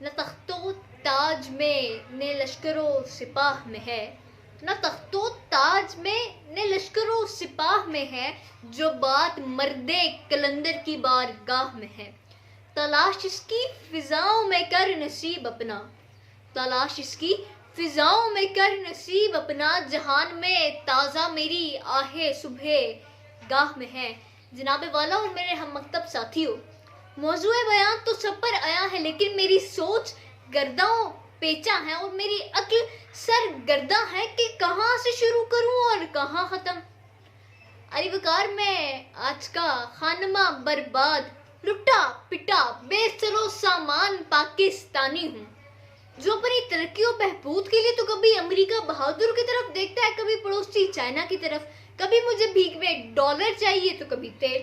نہ تخت و تاج میں نے لشکر و سپاہ میں ہے، نہ تخت و تاج میں نے لشکر و سپاہ میں ہے، جو بات مرد کلندر کی بارگاہ میں ہے۔ تلاش اس کی فضاؤں میں کر نصیب اپنا، تلاش اس کی فضاؤں میں کر نصیب اپنا، جہان میں تازہ میری آہ صبح گاہ میں ہے۔ جناب والا اور میرے ہم مکتب ساتھیوں، موضوع بیان تو سب پر آیا ہے، لیکن میری سوچ گرداں پیچا ہے اور میری عقل سرگرداں ہے کہ کہاں سے شروع کروں اور کہاں ختم۔ علی وقار، میں آج کا خانمہ برباد، لٹا پٹا بے سر و سامان پاکستانی ہوں، جو اپنی ترقی و بہبود کے لیے تو کبھی امریکہ بہادر کی طرف دیکھتا ہے، کبھی پڑوسی چائنا کی طرف، کبھی مجھے بھیک میں ڈالر چاہیے تو کبھی تیل۔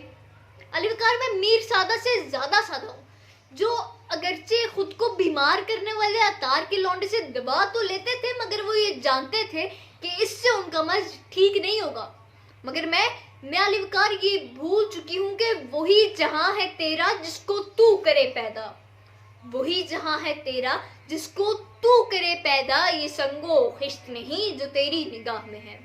علی وقار، میں میر سادہ سے زیادہ سادہ ہوں، جو اگرچہ خود کو بیمار کرنے والے عطار کے لونڈے سے دبا تو لیتے تھے، مگر وہ یہ جانتے تھے کہ اس سے ان کا مرض ٹھیک نہیں ہوگا۔ مگر میں علی وقار یہ بھول چکی ہوں کہ وہی جہاں ہے تیرا جس کو تو کرے پیدا، وہی جہاں ہے تیرا جس کو تو کرے پیدا، یہ سنگ و خشت نہیں جو تیری نگاہ میں ہے۔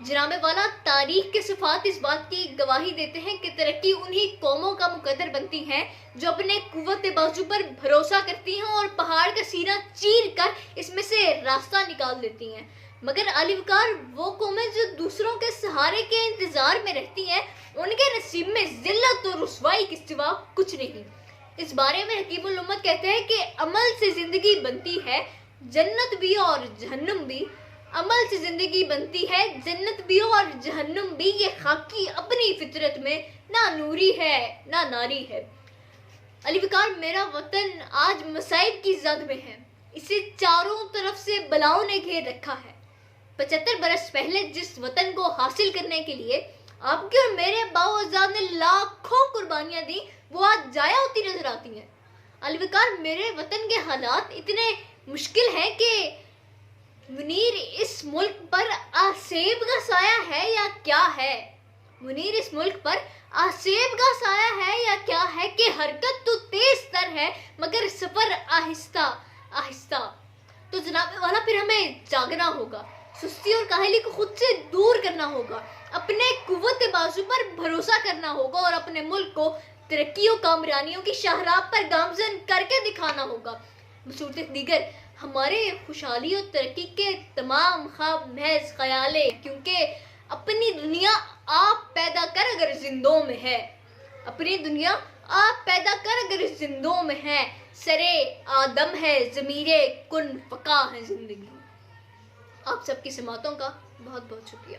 جناب والا، تاریخ کے صفحات اس بات کی گواہی دیتے ہیں کہ ترقی انہی قوموں کا مقدر بنتی ہے جو اپنے قوت بازو پر بھروسہ کرتی ہیں اور پہاڑ کا سینہ چیر کر اس میں سے راستہ نکال دیتی ہیں۔ مگر علی وقار، وہ قومیں جو دوسروں کے سہارے کے انتظار میں رہتی ہیں، ان کے نصیب میں ذلت اور رسوائی کے سوا کچھ نہیں۔ اس بارے میں حکیم الامت کہتے ہیں کہ عمل سے زندگی بنتی ہے جنت بھی اور جہنم بھی، عمل سے زندگی بنتی ہے جنت بھی اور جہنم بھی، یہ خاکی اپنی فطرت میں نہ نوری ہے نہ ناری ہے۔ علی وقار، میرا وطن آج مصائب کی زد میں ہے، اسے چاروں طرف سے بلاؤں نے گھیر رکھا ہے۔ 75 برس پہلے جس وطن کو حاصل کرنے کے لیے آپ کے اور میرے اباء و اجداد نے لاکھوں قربانیاں دی، وہ آج ضائع ہوتی نظر آتی ہیں۔ علی وقار، میرے وطن کے حالات اتنے مشکل ہیں کہ منیر اس ملک پر آسیب کا سایہ ہے یا کیا ہے؟ منیر اس ملک پر آسیب کا سایہ ہے یا کیا ہے کہ حرکت تو تیز تر ہے مگر سفر آہستہ آہستہ۔ تو جناب والا، پھر ہمیں جاگنا ہوگا، سستی اور کاہلی کو خود سے دور کرنا ہوگا، اپنے قوت بازو پر بھروسہ کرنا ہوگا اور اپنے ملک کو ترقی و کامرانیوں کی شاہراہ پر گامزن کر کے دکھانا ہوگا۔ بصورت دیگر ہمارے خوشحالی اور ترقی کے تمام خواب محض خیالے، کیونکہ اپنی دنیا آپ پیدا کر اگر زندوں میں ہے، اپنی دنیا آپ پیدا کر اگر زندوں میں ہے، سرے آدم ہے ضمیر کن فقا ہے زندگی۔ آپ سب کی سماعتوں کا بہت بہت شکریہ۔